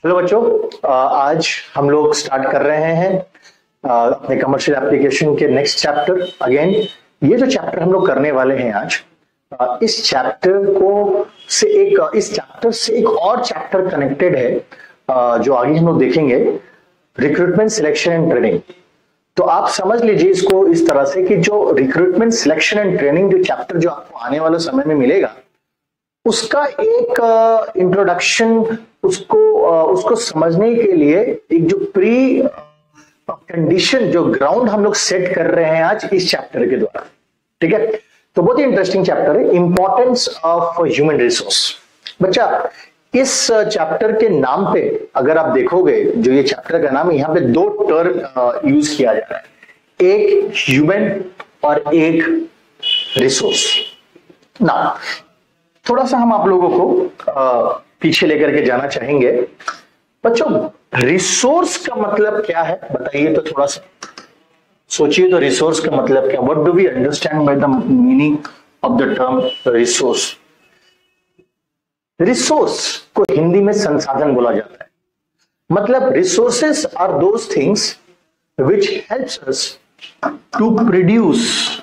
Hello बच्चों, आज हम लोग स्टार्ट कर रहे हैं अपने कमर्शियल एप्लीकेशन के नेक्स्ट चैप्टर। अगेन ये जो चैप्टर हम लोग करने वाले हैं आज, इस चैप्टर से एक और चैप्टर कनेक्टेड है, जो आगे हम लोग देखेंगे, रिक्रूटमेंट सिलेक्शन एंड ट्रेनिंग। तो आप समझ लीजिए इसको इस तरह से कि जो रिक्रूटमेंट सिलेक्शन एंड ट्रेनिंग जो चैप्टर जो आपको आने वाले समय में मिलेगा, उसका एक इंट्रोडक्शन, उसको समझने के लिए एक जो प्री कंडीशन, जो ग्राउंड हम लोग सेट कर रहे हैं आज इस चैप्टर के द्वारा। ठीक है, तो बहुत ही इंटरेस्टिंग चैप्टर है, इंपॉर्टेंस ऑफ ह्यूमन रिसोर्स। बच्चा, इस चैप्टर के नाम पे अगर आप देखोगे, जो ये चैप्टर का नाम है, यहाँ पे दो टर्म यूज किया जा रहा है, एक ह्यूमन और एक रिसोर्स। ना थोड़ा सा हम आप लोगों को पीछे लेकर के जाना चाहेंगे। बच्चों, रिसोर्स का मतलब क्या है बताइए, तो थोड़ा सा सोचिए। तो रिसोर्स का मतलब क्या, what do we understand by the meaning of the term resource? Resource को हिंदी में संसाधन बोला जाता है। मतलब resources are those things which helps us to produce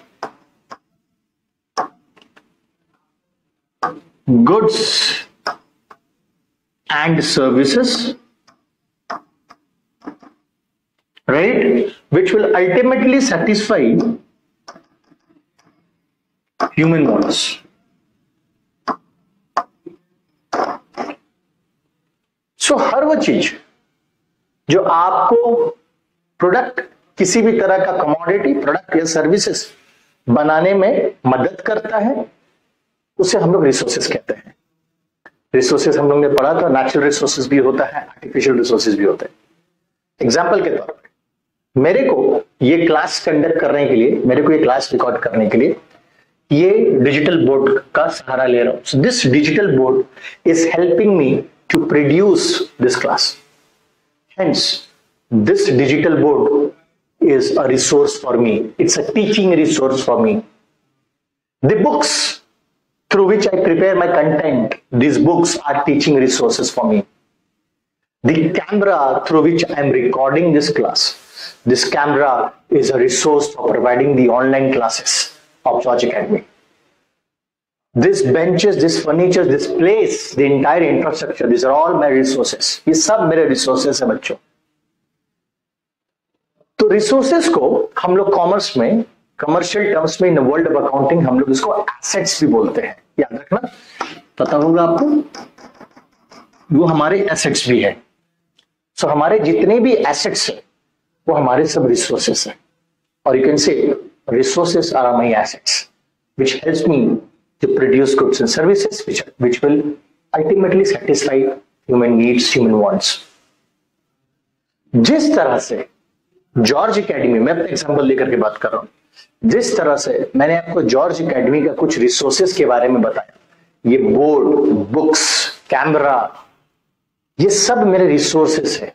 goods and services, right, which will ultimately satisfy human wants. So हर वो चीज जो आपको प्रोडक्ट, किसी भी तरह का कमोडिटी, प्रोडक्ट या सर्विसेज बनाने में मदद करता है, उसे हम लोग रिसोर्सेज कहते हैं। रिसोर्सेज हम लोग ने पढ़ा था, नेचुरल रिसोर्सेज भी होता है, आर्टिफिशियल रिसोर्सेज भी होते हैं। एग्जाम्पल के तौर पे मेरे को ये क्लास कंडक्ट करने के लिए, मेरे को ये क्लास रिकॉर्ड करने के लिए ये डिजिटल बोर्ड का सहारा ले रहा हूं। So this digital board is helping me to produce this class. Hence this digital board is a resource for me, it's a teaching resource for me. The books through which I prepare my content, these books are teaching resources for me. The camera through which I am recording this class, this camera is a resource for providing the online classes of George Academy. These benches, this furniture, this place, the entire infrastructure, these are all my resources. ये सब मेरे resources है बच्चों। तो resources को हम लोग commerce में, कमर्शियल टर्म्स में, इन वर्ल्ड ऑफ अकाउंटिंग हम लोग इसको एसेट्स भी बोलते हैं। याद रखना, पता होगा आपको, वो हमारे एसेट्स भी है। सो हमारे जितने भी एसेट्स हैं वो हमारे सब रिसोर्सेस हैं। और you can say resources are my assets which helps me to produce goods and services which will ultimately satisfy human needs, human wants. जिस तरह से जॉर्ज एकेडमी, मैं अपना एग्जांपल लेकर के बात कर रहा हूं, जिस तरह से मैंने आपको जॉर्ज एकेडमी का कुछ रिसोर्सेस के बारे में बताया, ये बोर्ड, बुक्स, कैमरा, ये सब मेरे रिसोर्सेस है।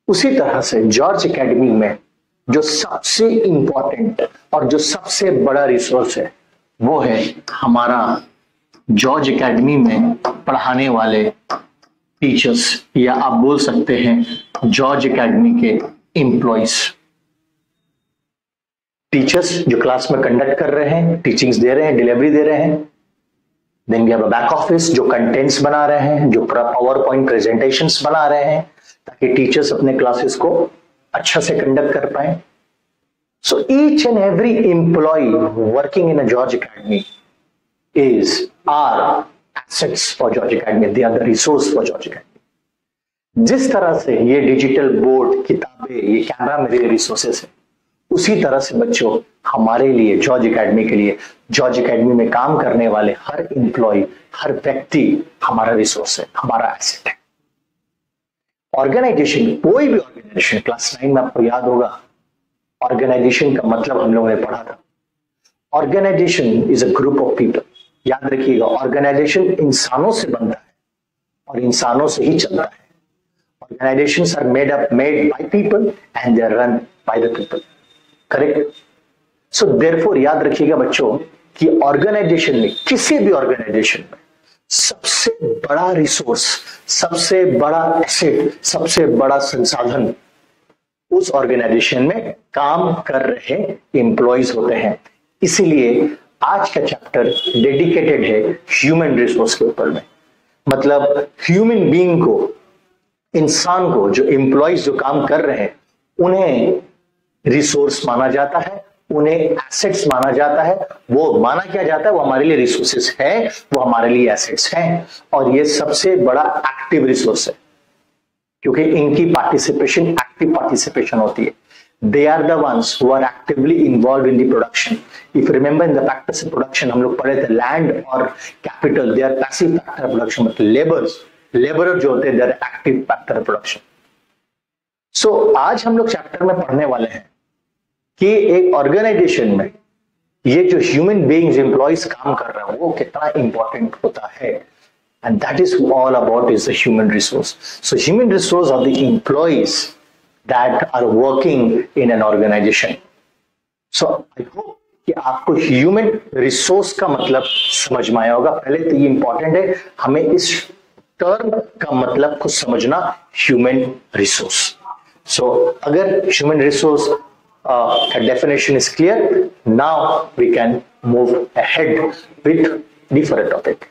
उसी तरह से जॉर्ज एकेडमी में जो सबसे इंपॉर्टेंट और जो सबसे बड़ा रिसोर्स है वो है हमारा जॉर्ज एकेडमी में पढ़ाने वाले टीचर्स, या आप बोल सकते हैं जॉर्ज एकेडमी के एम्प्लॉइज। टीचर्स जो क्लास में कंडक्ट कर रहे हैं, टीचिंग्स दे रहे हैं, डिलीवरी दे रहे हैं। Then we have a back office जो कंटेंट्स बना रहे हैं, जो पावर पॉइंट प्रेजेंटेशंस बना रहे हैं, ताकि टीचर्स अपने क्लासेस को अच्छा से कंडक्ट कर पाए। So each and every employ working in a George Academy is our assets for George Academy, they are the resource for George Academy. जिस तरह से ये डिजिटल बोर्ड, किताबें, ये कैमरा मेरे रिसोर्सेस है, उसी तरह से बच्चों हमारे लिए, जॉर्ज एकेडमी के लिए, जॉर्ज एकेडमी में काम करने वाले हर एम्प्लॉय, हर व्यक्ति हमारा रिसोर्स है, हमारा एसेट है। ऑर्गेनाइजेशन, कोई भी ऑर्गेनाइजेशन, क्लास 9 में आपको याद होगा ऑर्गेनाइजेशन का मतलब हम लोगों ने पढ़ा था। Organisation is a group of people. याद रखिएगा, ऑर्गेनाइजेशन इंसानों से बनता है और इंसानों से ही चलता है। Organisations are made by people and they are run by the people. Correct? So therefore याद रखिएगा बच्चों कि ऑर्गेनाइजेशन में, किसी भी ऑर्गेनाइजेशन में सबसे बड़ा रिसोर्स, सबसे बड़ा एसेट, सबसे बड़ा संसाधन उस ऑर्गेनाइजेशन में काम कर रहे एम्प्लॉयज होते हैं। इसीलिए आज का चैप्टर डेडिकेटेड है ह्यूमन रिसोर्स के ऊपर में। मतलब ह्यूमन बीइंग को, इंसान को, जो एम्प्लॉयज जो काम कर रहे हैं, उन्हें रिसोर्स माना जाता है, उन्हें एसेट्स माना जाता है। वो माना क्या जाता है? वो हमारे लिए रिसोर्सेस हैं, वो हमारे लिए एसेट्स हैं, और ये सबसे बड़ा एक्टिव रिसोर्स है क्योंकि इनकी पार्टिसिपेशन, एक्टिव पार्टिसिपेशन होती है। They are the ones who are actively involved in the production. If you remember in the factors of production, हम लोग पढ़े थे लैंड और capital, they are passive factor of production, मतलब लेबरर जो होते हैं they are active factor of production. So आज हम लोग चैप्टर में पढ़ने वाले हैं कि एक ऑर्गेनाइजेशन में ये जो ह्यूमन बीइंग्स, एम्प्लॉयज काम कर रहे हैं, वो कितना इंपॉर्टेंट होता है। And that is all about is the human resource. So human resource are the employees that are working in an organization. So I hope कि आपको ह्यूमन रिसोर्स का मतलब समझ में आया होगा। पहले तो ये इंपॉर्टेंट है हमें इस टर्म का मतलब को समझना, ह्यूमन रिसोर्स। सो अगर ह्यूमन रिसोर्स का definition is clear, now we can move ahead with the further topic.